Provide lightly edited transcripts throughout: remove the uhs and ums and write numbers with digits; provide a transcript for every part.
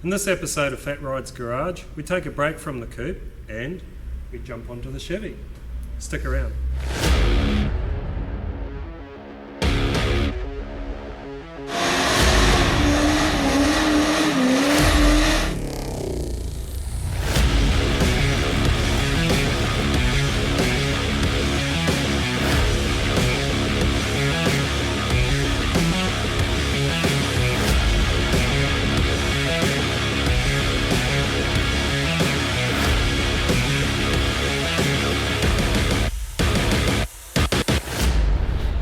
In this episode of Fat Ride's Garage, we take a break from the coupe and we jump onto the Chevy. Stick around.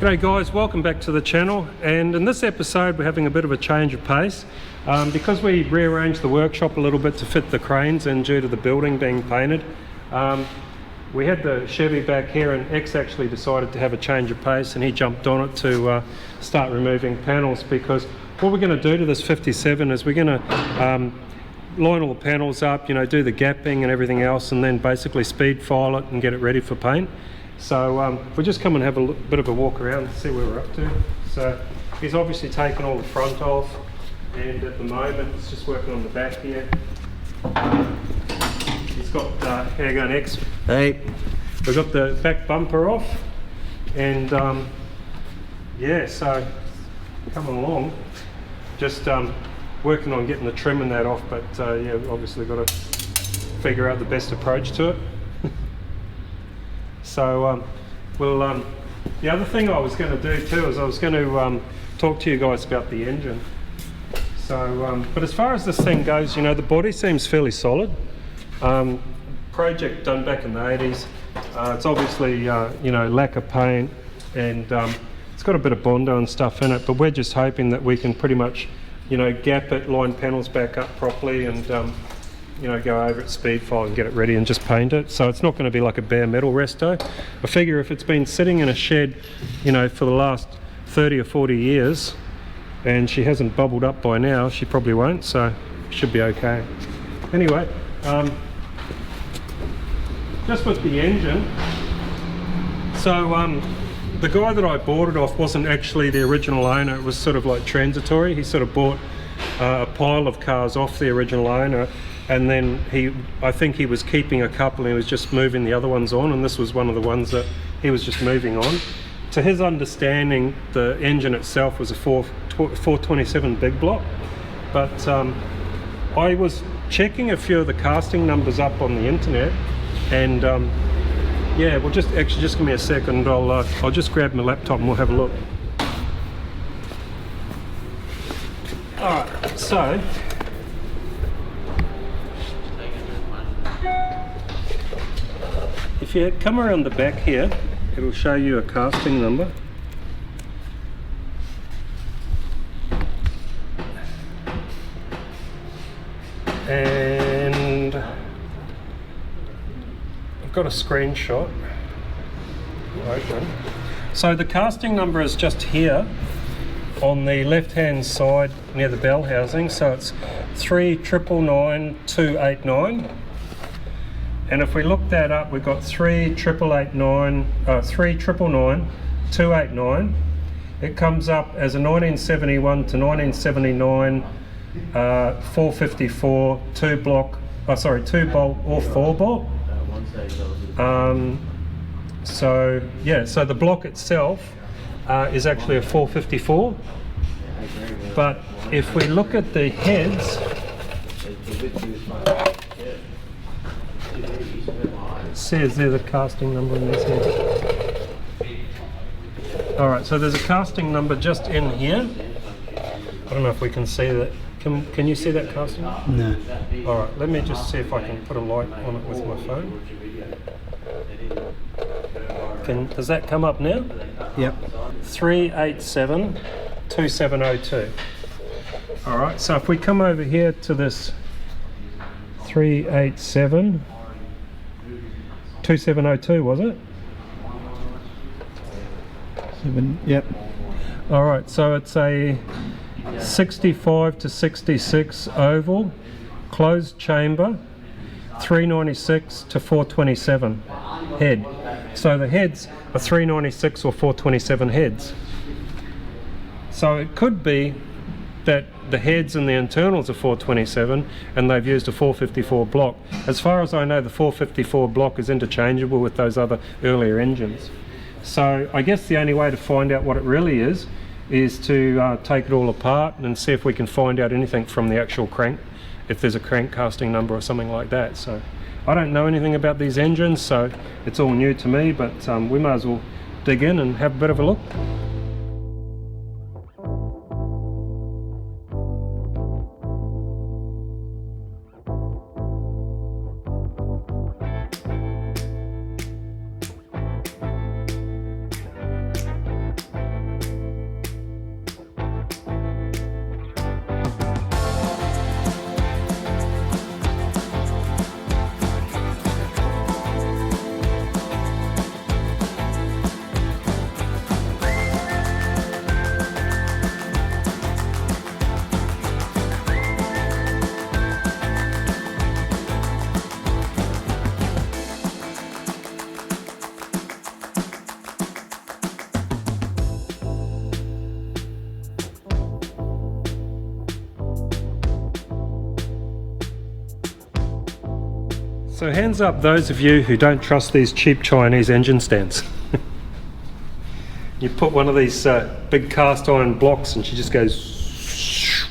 G'day guys, welcome back to the channel, and in this episode we're having a bit of a change of pace because we rearranged the workshop a little bit to fit the cranes and due to the building being painted. We had the Chevy back here and X actually decided to have a change of pace and he jumped on it to start removing panels, because what we're going to do to this 57 is we're going to line all the panels up, you know, do the gapping and everything else, and then basically speed file it and get it ready for paint. So we'll just come and have a bit of a walk around and see where we're up to. So he's obviously taken all the front off, and at the moment he's just working on the back here. He's got, how you going, X? Hey. We've got the back bumper off, and yeah, so coming along, just working on getting the trim and that off, but yeah, obviously got to figure out the best approach to it. So the other thing I was going to do too is I was going to talk to you guys about the engine. So, but as far as this thing goes, you know, the body seems fairly solid. Project done back in the 80s. It's obviously, you know, lack of paint, and it's got a bit of Bondo and stuff in it, but we're just hoping that we can pretty much, you know, gap it, line panels back up properly, and you know, go over it, speed file and get it ready and just paint it. So it's not going to be like a bare metal resto. I figure if it's been sitting in a shed, you know, for the last 30 or 40 years and she hasn't bubbled up by now, she probably won't, so should be okay. Anyway, just with the engine, so the guy that I bought it off wasn't actually the original owner. It was sort of like transitory. He sort of bought a pile of cars off the original owner, and then I think he was keeping a couple and he was just moving the other ones on, and this was one of the ones that he was just moving on. To his understanding, the engine itself was a 427 big block, but I was checking a few of the casting numbers up on the internet, and yeah, well, just give me a second. I'll just grab my laptop and we'll have a look. Alright, so if you come around the back here, it'll show you a casting number. And I've got a screenshot open. So the casting number is just here on the left hand side near the bell housing, so it's 3999289. And if we look that up, we've got 3999289. It comes up as a 1971 to 1979 454 2 bolt or 4 bolt. So yeah, so the block itself is actually a 454. But if we look at the heads, it says there's a casting number in this head. Alright, so there's a casting number just in here. I don't know if we can see that. Can you see that casting? No. Alright, let me just see if I can put a light on it with my phone. Does that come up now? Yep. 3872702. Alright, so if we come over here to this 3872702, was it? Yep. Alright, so it's a 65 to 66 oval, closed chamber, 396 to 427 head. So the heads are 396 or 427 heads. So it could be that the heads and the internals are 427 and they've used a 454 block. As far as I know, the 454 block is interchangeable with those other earlier engines. So I guess the only way to find out what it really is to take it all apart and see if we can find out anything from the actual crank, if there's a crank casting number or something like that. So I don't know anything about these engines, so it's all new to me, but we might as well dig in and have a bit of a look. So hands up those of you who don't trust these cheap Chinese engine stands. You put one of these big cast iron blocks and she just goes,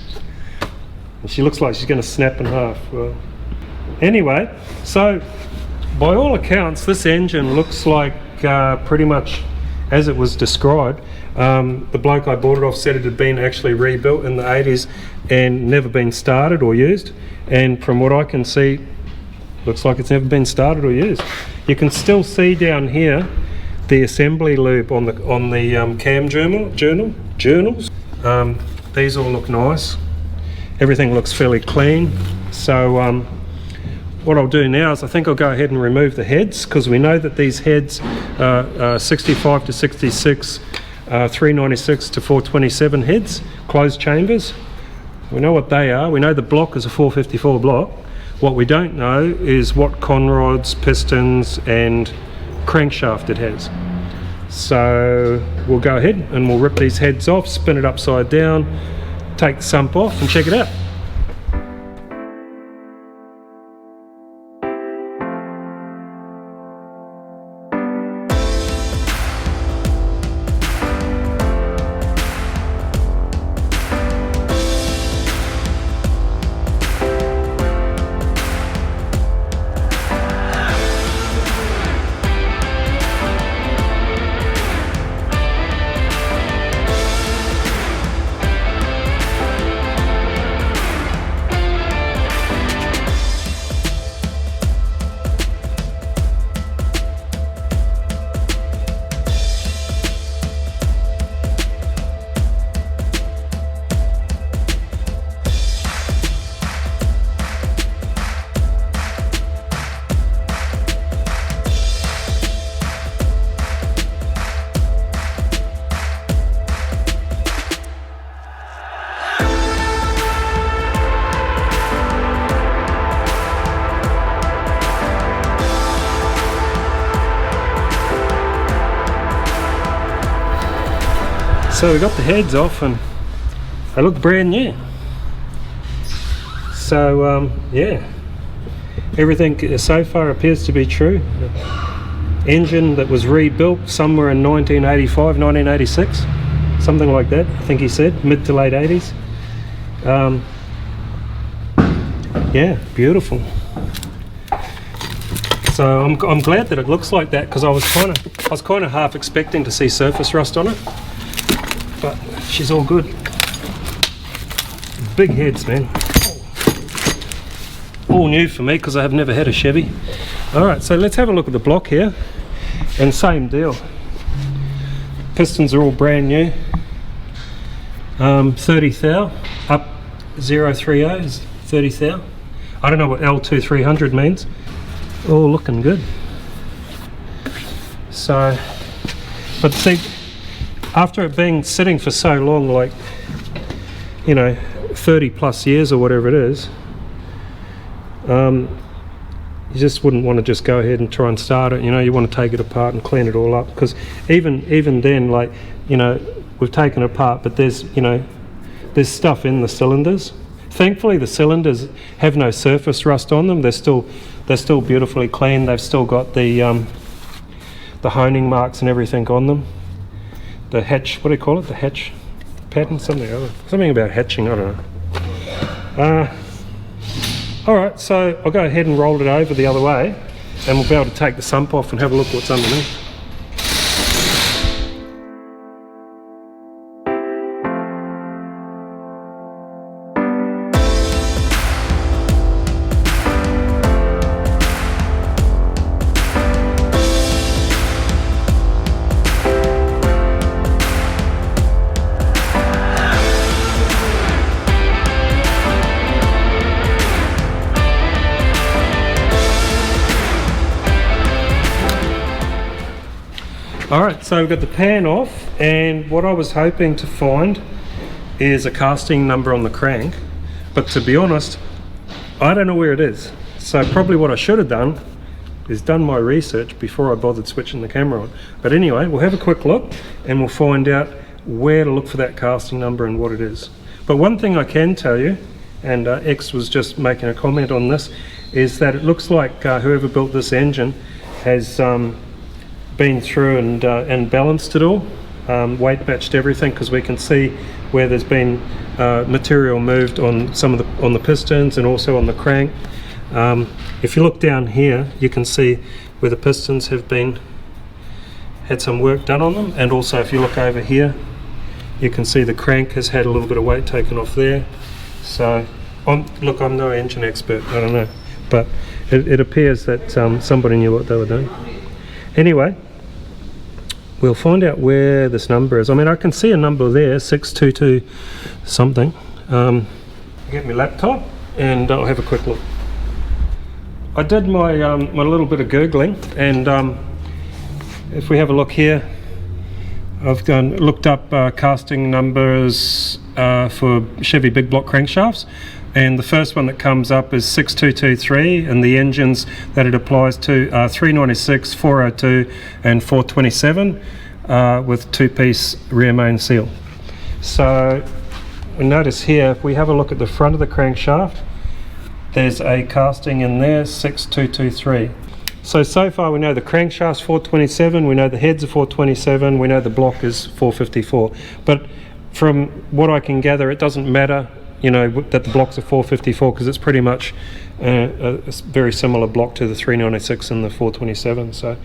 and she looks like she's going to snap in half. Well, anyway, so by all accounts this engine looks like pretty much as it was described. The bloke I bought it off said it had been actually rebuilt in the 80s and never been started or used, and from what I can see, looks like it's never been started or used. You can still see down here the assembly lube on the cam journals. These all look nice. Everything looks fairly clean. So what I'll do now is I think I'll go ahead and remove the heads, because we know that these heads are 65 to 66, 396 to 427 heads, closed chambers. We know what they are. We know the block is a 454 block. What we don't know is what conrods, pistons and crankshaft it has. So we'll go ahead and we'll rip these heads off, spin it upside down, take the sump off and check it out. So we got the heads off and they look brand new. So yeah, everything so far appears to be true. Engine that was rebuilt somewhere in 1985, 1986, something like that, I think he said, mid to late 80s. Yeah, beautiful. So I'm glad that it looks like that, because I was kind of half expecting to see surface rust on it, but she's all good. Big heads, man. All new for me because I have never had a Chevy. Alright, so let's have a look at the block here, and same deal. Pistons are all brand new. 30 thou, up 030 is 30 thou. I don't know what L2300 means. All looking good. So, but see, after it being sitting for so long, like, you know, 30 plus years or whatever it is, you just wouldn't want to just go ahead and try and start it. You know, you want to take it apart and clean it all up, because even then, like, you know, we've taken it apart, but there's, you know, there's stuff in the cylinders. Thankfully the cylinders have no surface rust on them. They're still beautifully clean. They've still got the honing marks and everything on them. The hatch, what do you call it? The hatch pattern, something about hatching, I don't know. Alright, so I'll go ahead and roll it over the other way and we'll be able to take the sump off and have a look what's underneath. Alright, so we've got the pan off, and what I was hoping to find is a casting number on the crank, but to be honest, I don't know where it is. So probably what I should have done is done my research before I bothered switching the camera on. But anyway, we'll have a quick look and we'll find out where to look for that casting number and what it is. But one thing I can tell you, and X was just making a comment on this, is that it looks like whoever built this engine has been through and balanced it all, weight matched everything, because we can see where there's been material moved on on the pistons and also on the crank. If you look down here, you can see where the pistons have had some work done on them, and also if you look over here, you can see the crank has had a little bit of weight taken off there. So look, I'm no engine expert, I don't know, but it appears that somebody knew what they were doing. Anyway, we'll find out where this number is. I mean, I can see a number there, 622 something. Get my laptop and I'll have a quick look. I did my little bit of Googling, and if we have a look here, I've looked up casting numbers for Chevy big block crankshafts, and the first one that comes up is 6223, and the engines that it applies to are 396, 402 and 427 with two-piece rear main seal. So we notice here, if we have a look at the front of the crankshaft, there's a casting in there, 6223. So far we know the crankshaft's 427, we know the heads are 427, we know the block is 454. But from what I can gather, it doesn't matter, you know, that the blocks are 454, because it's pretty much a very similar block to the 396 and the 427. So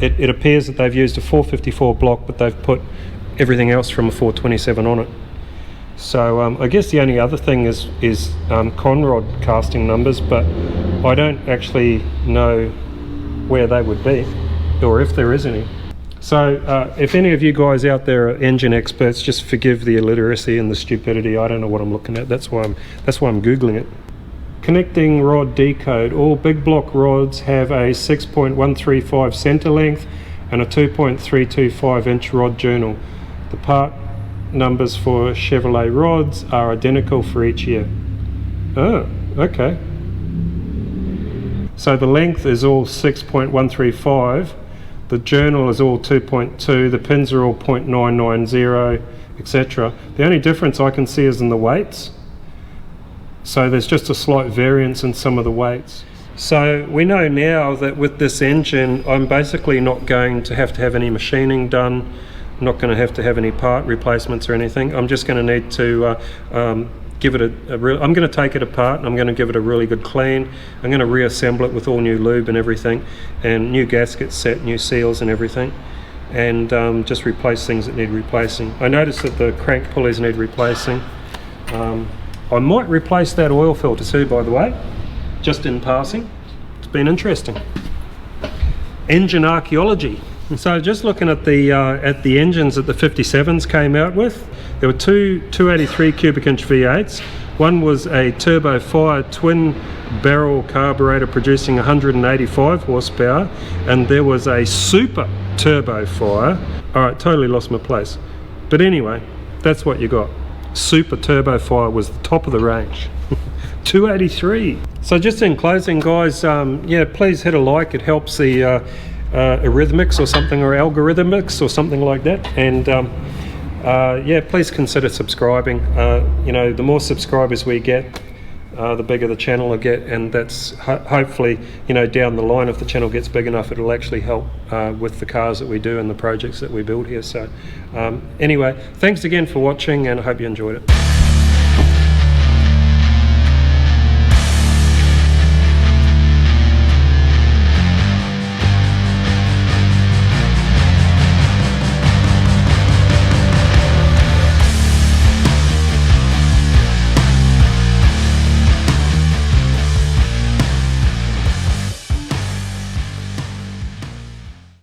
it appears that they've used a 454 block, but they've put everything else from a 427 on it. So I guess the only other thing is conrod casting numbers, but I don't actually know where they would be, or if there is any. So if any of you guys out there are engine experts, just forgive the illiteracy and the stupidity. I don't know what I'm looking at. That's why I'm Googling it. Connecting rod decode. All big block rods have a 6.135 center length and a 2.325 inch rod journal. The part numbers for Chevrolet rods are identical for each year. Oh, okay. So the length is all 6.135, the journal is all 2.2, the pins are all 0.990, etc. The only difference I can see is in the weights. So there's just a slight variance in some of the weights. So we know now that with this engine, I'm basically not going to have any machining done. I'm not going to have any part replacements or anything. I'm just going to need to give it I'm going to take it apart and I'm going to give it a really good clean. I'm going to reassemble it with all new lube and everything, and new gaskets set, new seals and everything, and just replace things that need replacing. I noticed that the crank pulleys need replacing. I might replace that oil filter too, by the way, just in passing. It's been interesting. Engine archaeology. So just looking at the engines that the 57s came out with, there were two 283 cubic inch V8s. One was a turbo fire twin barrel carburetor producing 185 horsepower, and there was a super turbo fire. Alright, totally lost my place. But anyway, that's what you got. Super turbo fire was the top of the range. 283. So just in closing, guys, yeah, please hit a like. It helps the arithmetics or something, or algorithmics or something like that, and yeah, please consider subscribing. You know, the more subscribers we get, the bigger the channel will get, and that's hopefully, you know, down the line, if the channel gets big enough, it'll actually help with the cars that we do and the projects that we build here. So anyway, thanks again for watching, and I hope you enjoyed it.